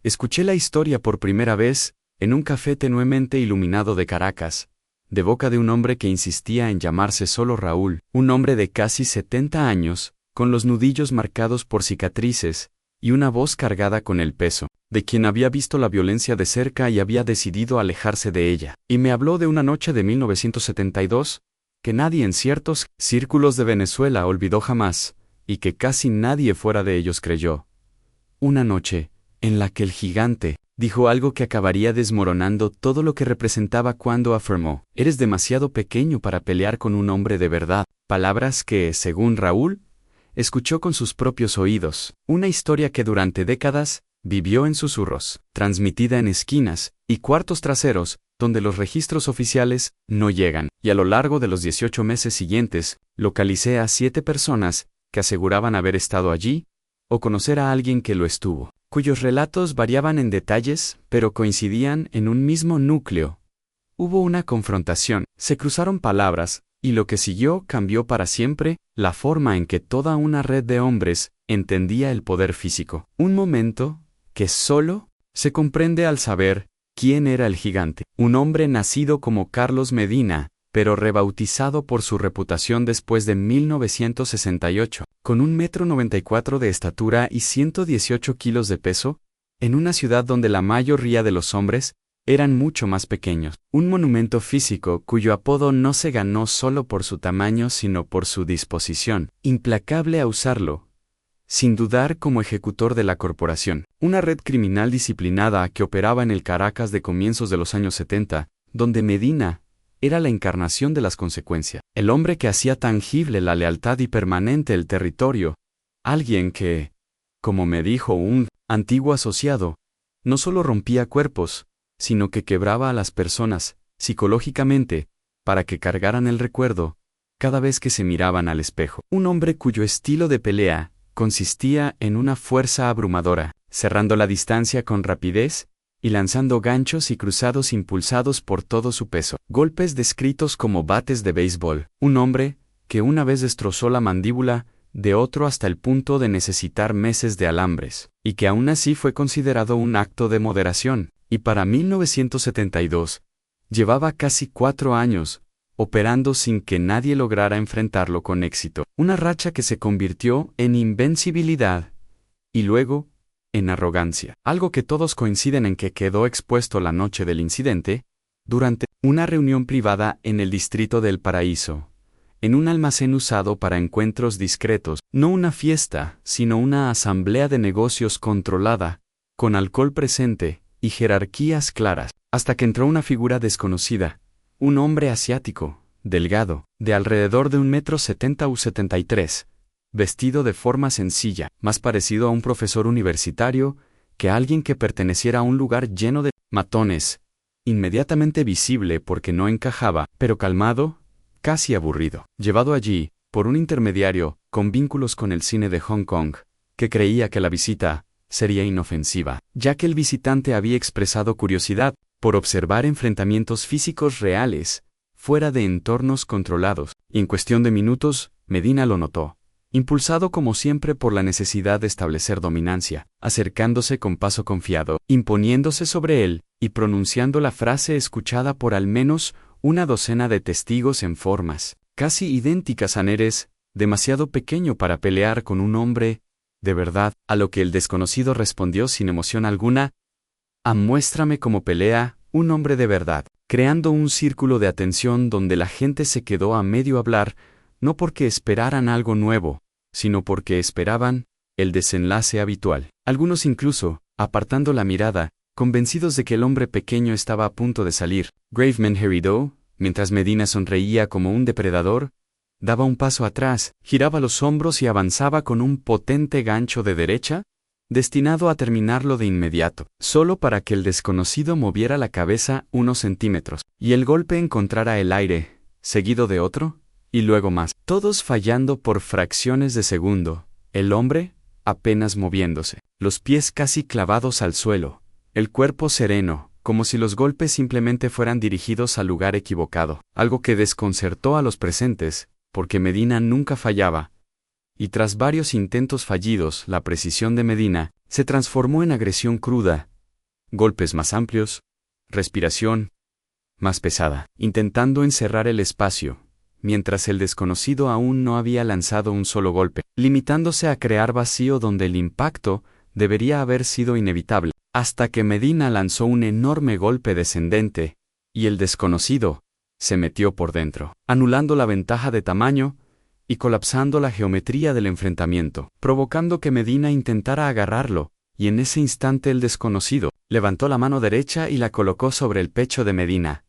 Escuché la historia por primera vez, en un café tenuemente iluminado de Caracas, de boca de un hombre que insistía en llamarse solo Raúl, un hombre de casi 70 años, con los nudillos marcados por cicatrices, y una voz cargada con el peso, de quien había visto la violencia de cerca y había decidido alejarse de ella. Y me habló de una noche de 1972, que nadie en ciertos círculos de Venezuela olvidó jamás, y que casi nadie fuera de ellos creyó. Una noche, en la que el gigante dijo algo que acabaría desmoronando todo lo que representaba cuando afirmó: «Eres demasiado pequeño para pelear con un hombre de verdad». Palabras que, según Raúl, escuchó con sus propios oídos. Una historia que durante décadas vivió en susurros, transmitida en esquinas y cuartos traseros, donde los registros oficiales no llegan. Y a lo largo de los 18 meses siguientes, localicé a 7 personas que aseguraban haber estado allí, o conocer a alguien que lo estuvo, cuyos relatos variaban en detalles, pero coincidían en un mismo núcleo. Hubo una confrontación, se cruzaron palabras, y lo que siguió cambió para siempre la forma en que toda una red de hombres entendía el poder físico. Un momento que solo se comprende al saber quién era el gigante. Un hombre nacido como Carlos Medina, pero rebautizado por su reputación después de 1968, con 1,94 m de estatura y 118 kilos de peso, en una ciudad donde la mayoría de los hombres eran mucho más pequeños. Un monumento físico cuyo apodo no se ganó solo por su tamaño sino por su disposición implacable a usarlo, sin dudar, como ejecutor de la corporación. Una red criminal disciplinada que operaba en el Caracas de comienzos de los años 70, donde Medina era la encarnación de las consecuencias. El hombre que hacía tangible la lealtad y permanente el territorio. Alguien que, como me dijo un antiguo asociado, no solo rompía cuerpos, sino que quebraba a las personas, psicológicamente, para que cargaran el recuerdo, cada vez que se miraban al espejo. Un hombre cuyo estilo de pelea consistía en una fuerza abrumadora, cerrando la distancia con rapidez y lanzando ganchos y cruzados impulsados por todo su peso. Golpes descritos como bates de béisbol. Un hombre que una vez destrozó la mandíbula de otro hasta el punto de necesitar meses de alambres, y que aún así fue considerado un acto de moderación. Y para 1972, llevaba casi 4 años, operando sin que nadie lograra enfrentarlo con éxito. Una racha que se convirtió en invencibilidad, y luego, en arrogancia. Algo que todos coinciden en que quedó expuesto la noche del incidente, durante una reunión privada en el distrito del Paraíso, en un almacén usado para encuentros discretos, no una fiesta, sino una asamblea de negocios controlada, con alcohol presente y jerarquías claras, hasta que entró una figura desconocida, un hombre asiático, delgado, de alrededor de 1,70 m u 73, vestido de forma sencilla, más parecido a un profesor universitario que a alguien que perteneciera a un lugar lleno de matones, inmediatamente visible porque no encajaba, pero calmado, casi aburrido, llevado allí por un intermediario con vínculos con el cine de Hong Kong, que creía que la visita sería inofensiva, ya que el visitante había expresado curiosidad por observar enfrentamientos físicos reales, fuera de entornos controlados, y en cuestión de minutos, Medina lo notó, impulsado como siempre por la necesidad de establecer dominancia, acercándose con paso confiado, imponiéndose sobre él, y pronunciando la frase escuchada por al menos una docena de testigos en formas casi idénticas a «Eres demasiado pequeño para pelear con un hombre de verdad», a lo que el desconocido respondió sin emoción alguna: «Muéstrame cómo pelea un hombre de verdad», creando un círculo de atención donde la gente se quedó a medio hablar, no porque esperaran algo nuevo, sino porque esperaban el desenlace habitual. Algunos incluso, apartando la mirada, convencidos de que el hombre pequeño estaba a punto de salir. Graveman Heridó, mientras Medina sonreía como un depredador, daba un paso atrás, giraba los hombros y avanzaba con un potente gancho de derecha, destinado a terminarlo de inmediato, solo para que el desconocido moviera la cabeza unos centímetros, y el golpe encontrara el aire, seguido de otro, y luego más, todos fallando por fracciones de segundo, el hombre apenas moviéndose, los pies casi clavados al suelo, el cuerpo sereno, como si los golpes simplemente fueran dirigidos al lugar equivocado, algo que desconcertó a los presentes, porque Medina nunca fallaba, y tras varios intentos fallidos, la precisión de Medina se transformó en agresión cruda, golpes más amplios, respiración más pesada, intentando encerrar el espacio, mientras el desconocido aún no había lanzado un solo golpe, limitándose a crear vacío donde el impacto debería haber sido inevitable, hasta que Medina lanzó un enorme golpe descendente, y el desconocido se metió por dentro, anulando la ventaja de tamaño y colapsando la geometría del enfrentamiento, provocando que Medina intentara agarrarlo, y en ese instante el desconocido levantó la mano derecha y la colocó sobre el pecho de Medina.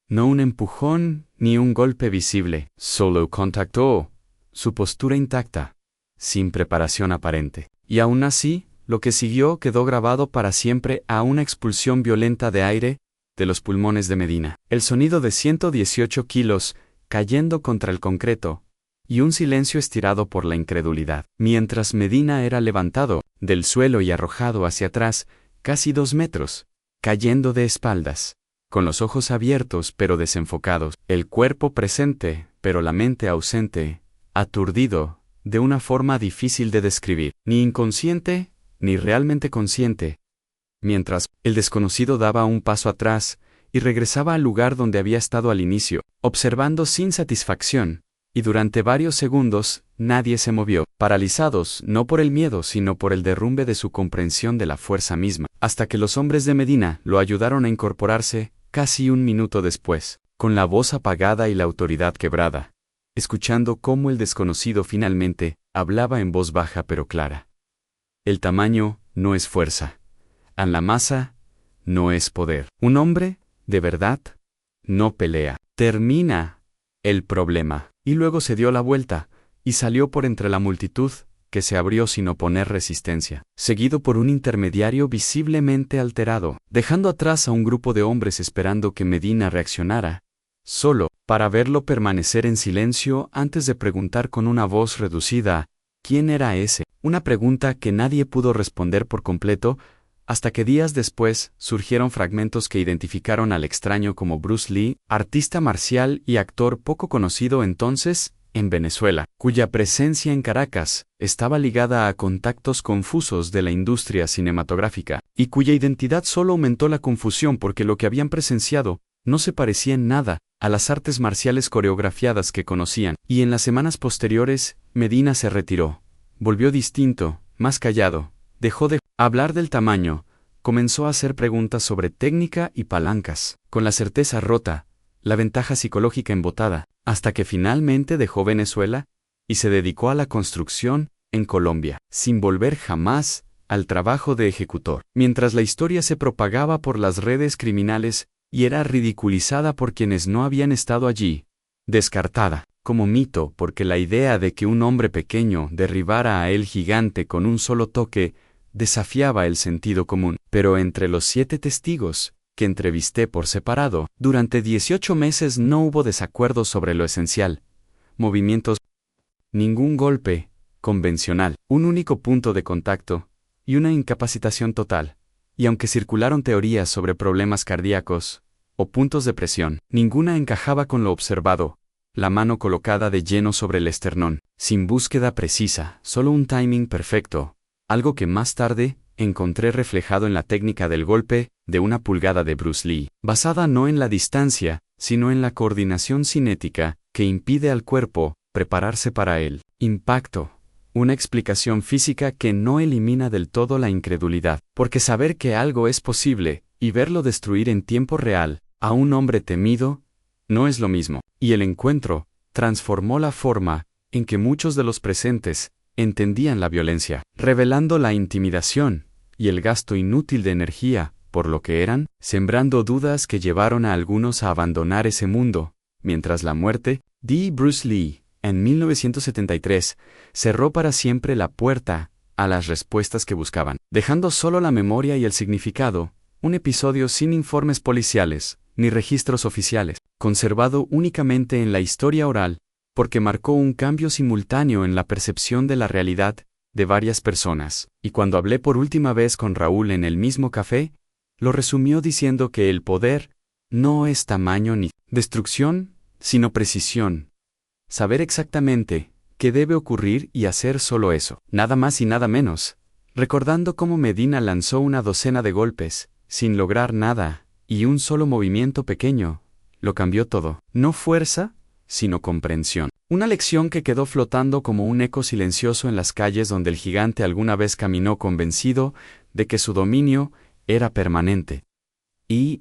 No un empujón ni un golpe visible, solo contactó su postura intacta, sin preparación aparente. Y aún así, lo que siguió quedó grabado para siempre a una expulsión violenta de aire de los pulmones de Medina, el sonido de 118 kilos cayendo contra el concreto, y un silencio estirado por la incredulidad, mientras Medina era levantado del suelo y arrojado hacia atrás, casi 2 metros, cayendo de espaldas, con los ojos abiertos pero desenfocados, el cuerpo presente pero la mente ausente, aturdido, de una forma difícil de describir, ni inconsciente, ni realmente consciente, mientras el desconocido daba un paso atrás y regresaba al lugar donde había estado al inicio, observando sin satisfacción, y durante varios segundos nadie se movió, paralizados no por el miedo sino por el derrumbe de su comprensión de la fuerza misma, hasta que los hombres de Medina lo ayudaron a incorporarse casi un minuto después, con la voz apagada y la autoridad quebrada, escuchando cómo el desconocido finalmente hablaba en voz baja pero clara. El tamaño no es fuerza. La masa no es poder. Un hombre, de verdad, no pelea. Termina el problema. Y luego se dio la vuelta, y salió por entre la multitud, que se abrió sin oponer resistencia, seguido por un intermediario visiblemente alterado, dejando atrás a un grupo de hombres esperando que Medina reaccionara, solo para verlo permanecer en silencio antes de preguntar con una voz reducida, ¿quién era ese? Una pregunta que nadie pudo responder por completo, hasta que días después surgieron fragmentos que identificaron al extraño como Bruce Lee, artista marcial y actor poco conocido entonces en Venezuela, cuya presencia en Caracas estaba ligada a contactos confusos de la industria cinematográfica, y cuya identidad solo aumentó la confusión porque lo que habían presenciado no se parecía en nada a las artes marciales coreografiadas que conocían, y en las semanas posteriores, Medina se retiró, volvió distinto, más callado, dejó de hablar del tamaño, comenzó a hacer preguntas sobre técnica y palancas, con la certeza rota, la ventaja psicológica embotada, hasta que finalmente dejó Venezuela y se dedicó a la construcción en Colombia, sin volver jamás al trabajo de ejecutor. Mientras la historia se propagaba por las redes criminales y era ridiculizada por quienes no habían estado allí, descartada como mito porque la idea de que un hombre pequeño derribara a el gigante con un solo toque desafiaba el sentido común. Pero entre los 7 testigos que entrevisté por separado, durante 18 meses no hubo desacuerdos sobre lo esencial. Movimientos, ningún golpe convencional, un único punto de contacto y una incapacitación total. Y aunque circularon teorías sobre problemas cardíacos o puntos de presión, ninguna encajaba con lo observado. La mano colocada de lleno sobre el esternón, sin búsqueda precisa, solo un timing perfecto, algo que más tarde encontré reflejado en la técnica del golpe de 1 pulgada de Bruce Lee, basada no en la distancia, sino en la coordinación cinética que impide al cuerpo prepararse para el impacto. Una explicación física que no elimina del todo la incredulidad, porque saber que algo es posible y verlo destruir en tiempo real a un hombre temido no es lo mismo. Y el encuentro transformó la forma en que muchos de los presentes entendían la violencia, revelando la intimidación y el gasto inútil de energía por lo que eran, sembrando dudas que llevaron a algunos a abandonar ese mundo, mientras la muerte de Bruce Lee, en 1973, cerró para siempre la puerta a las respuestas que buscaban, dejando solo la memoria y el significado, un episodio sin informes policiales ni registros oficiales, conservado únicamente en la historia oral, porque marcó un cambio simultáneo en la percepción de la realidad de varias personas. Y cuando hablé por última vez con Raúl en el mismo café, lo resumió diciendo que el poder no es tamaño ni destrucción, sino precisión. Saber exactamente qué debe ocurrir y hacer solo eso, nada más y nada menos, recordando cómo Medina lanzó una docena de golpes, sin lograr nada, y un solo movimiento pequeño lo cambió todo. No fuerza, sino comprensión. Una lección que quedó flotando como un eco silencioso en las calles donde el gigante alguna vez caminó convencido de que su dominio era permanente. Y,